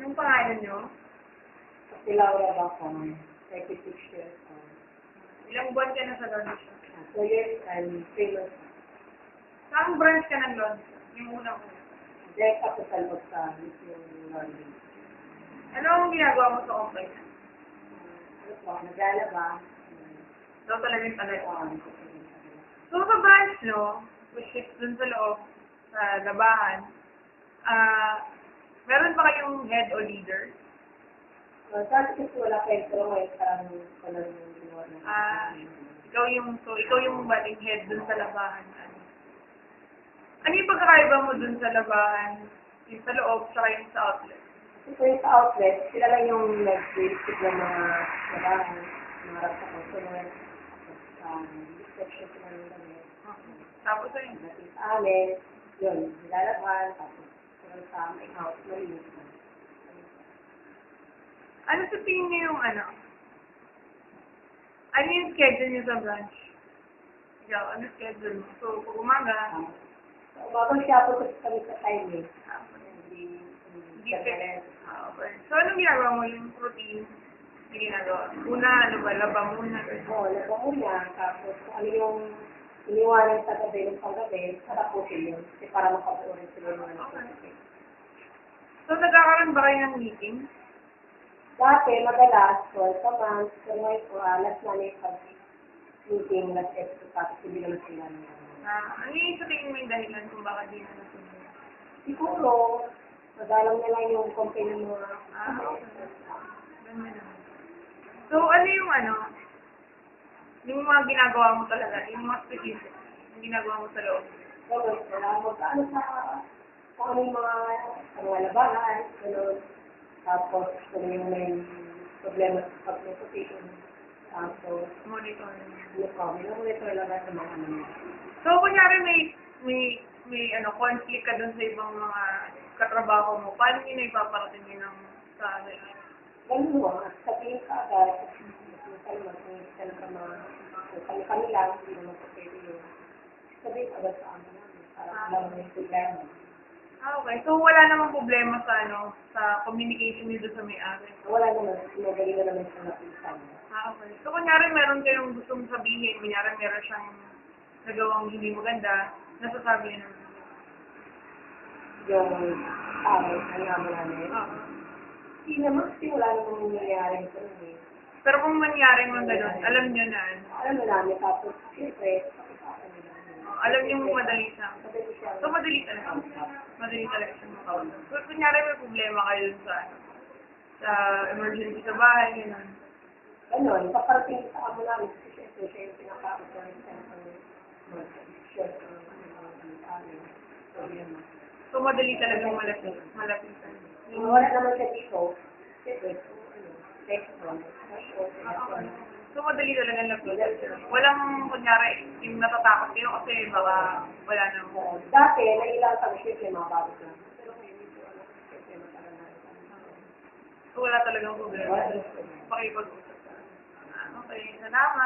Anong pangalan nyo? Si Laura Bacon, 36 years old. Ilang buwan ka na sa London? 2 years and 3 months. Saan branch ka ng London? Yung unang una. Direct ako sa loob sa yung London. Ano ang ginagawa mo sa company? Ano po, naglalaba. So talaga yung talaga. Oo. So sa branch nyo, which is dun sa loob, sa labahan, meron ba kayong head o leader? Dati kasi wala kayo, pero ngayon parang wala yung ginawa na. Ikaw yung baling head dun sa labahan. Ano yung pagkakaiba mo dun sa labahan? Yung sa loob, saka yung sa outlet? Kasi yung sa outlet, sila lang yung nag-basic ng mga labahan, mga rap sa customer, inspection sila ng damit. Tapos ayun. Dating sa amin, yun, nilalaban, tapos kung sa may house, malinis na. Ano sa tingin niyo yung ano? Ano yung schedule niyo sa branch? Ikaw, ano schedule mo? So, pag umaga, So, umagang siya po kami sa time eh. hindi ka. Okay. So, anong ginagawa mo yung routine na ginagawa? Una, ano ba? Laba muna. Oo, laba muna. Tapos, kung ano yung iniwanan sa gabi ng panggabi, tatapusin yun. Kasi para makapunin sila yung ano. Okay. So, nagkakaroon ba kayo ng meeting? Dati, madalas, twice a month, pero ngayon po, last na may pag-meeting, last episode, tapos hindi naman sila niya. Ano yung sa tingin mo yung dahilan kung bakit di na nasunod? Siguro, madalang na lang yung company ng mga Okay. Ganda naman. So, ano yung ano? Yung mga ginagawa mo talaga, yung mga specific, yung ginagawa mo sa loob. gano'n, wala magkaano sa kung ano yung mga labahan, gano'n. Tapos, kung yung may problema sa pag-position, tapos, Monitoring. monitor lang sa mga ano. So, kunyari may conflict ka dun sa ibang mga katrabaho mo, paano nyo na ipaparating yun sa amin? Ganun mo, sabihin ka agad, minsan kung kami lang, hindi naman sa pwede yun. Sabihin agad sa amin namin, para alam mo yung problema. Okay. So, wala namang problema sa sa communication niyo doon sa may-ari. Wala naman, magaling na naman siya napisan. Okay. So, kunyari meron kayong gustong sabihin, kunyari meron siyang nagawang hindi maganda, nasasabi niya naman. Yung tao, ang naman namin. Oo. Hindi naman, kasi wala namang nangyayari ito eh. Pero kung mangyari mo gano'n, alam niyo na. Alam mo namin, tapos, siyempre, pakisakan nila. Alam niyo madali siya. Madali siya. So, madali talaga. Madali talaga siya makausap. So, kunyari may problema kayo dun sa emergency sa bahay, gano'n. Ganon, paparating sa amo namin, kasi siyempre, siya yung pinaka-authority sa mag-share sa mga amin. Problema. So, madali talaga malapitan. Kung wala naman siya dito, siyempre, text mo. So, madali talaga lapitan. Walang, kunyari, yung natatakot kayo kasi baka wala nang... Dati, nailang kami, siyempre, mga bago lang. Pero ngayon, hindi ko alam, siyempre, matagal na rin kami. So, wala talagang problema. Pakipag-usap. Okay, salamat.